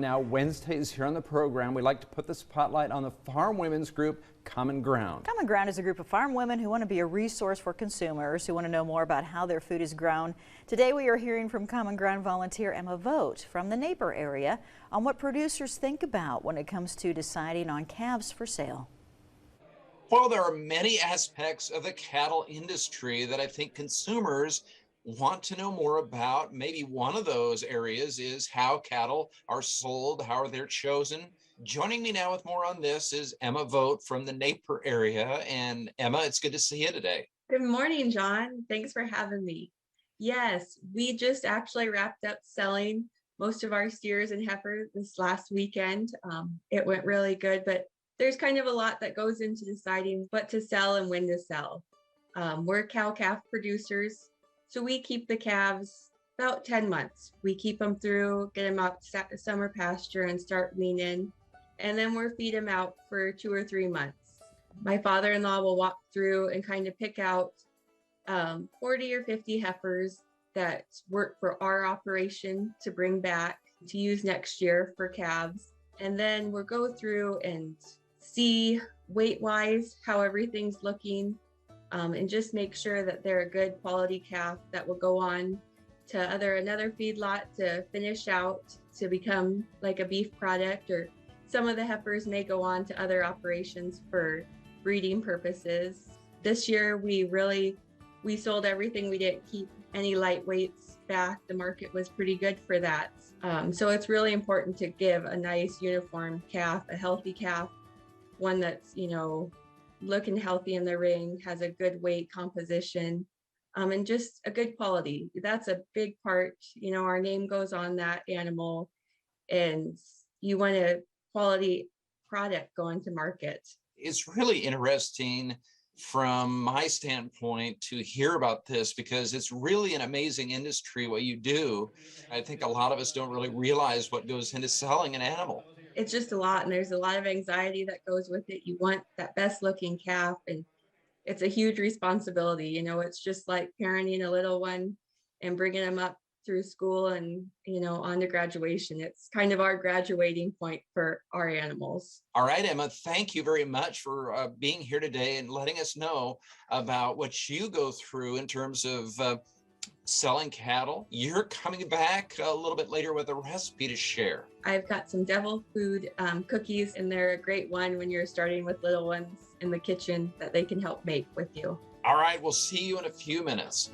Now, Wednesdays here on the program, we like to put the spotlight on the farm women's group, Common Ground. Common Ground is a group of farm women who want to be a resource for consumers who want to know more about how their food is grown. Today we are hearing from Common Ground volunteer Emma Vogt from the Napier area on what producers think about when it comes to deciding on calves for sale. Well, there are many aspects of the cattle industry that I think consumers want to know more about. Maybe one of those areas is how cattle are sold, how they're chosen. Joining me now with more on this is Emma Vogt from the Napier area. And Emma, it's good to see you today. Good morning, John. Thanks for having me. Yes, we just actually wrapped up selling most of our steers and heifers this last weekend. It went really good, but there's kind of a lot that goes into deciding what to sell and when to sell. We're cow-calf producers, so we keep the calves about 10 months. We keep them through, get them out to summer pasture and start weaning, and then we'll feed them out for 2 or 3 months. My father-in-law will walk through and kind of pick out 40 or 50 heifers that work for our operation to bring back to use next year for calves. And then we'll go through and see weight-wise how everything's looking, and just make sure that they're a good quality calf that will go on to another feedlot to finish out to become like a beef product, or some of the heifers may go on to other operations for breeding purposes. This year we sold everything. We didn't keep any lightweights back. The market was pretty good for that. So it's really important to give a nice uniform calf, a healthy calf, one that's, looking healthy in the ring, has a good weight composition, and just a good quality. That's a big part. Our name goes on that animal, and you want a quality product going to market. It's really interesting from my standpoint to hear about this, because it's really an amazing industry what you do. I think a lot of us don't really realize what goes into selling an animal. It's just a lot, and there's a lot of anxiety that goes with it. You want that best looking calf, and it's a huge responsibility. It's just like parenting a little one and bringing them up through school and on to graduation. It's kind of our graduating point for our animals. All right, Emma, thank you very much for being here today and letting us know about what you go through in terms of selling cattle. You're coming back a little bit later with a recipe to share. I've got some devil food cookies, and they're a great one when you're starting with little ones in the kitchen that they can help make with you. All right, we'll see you in a few minutes.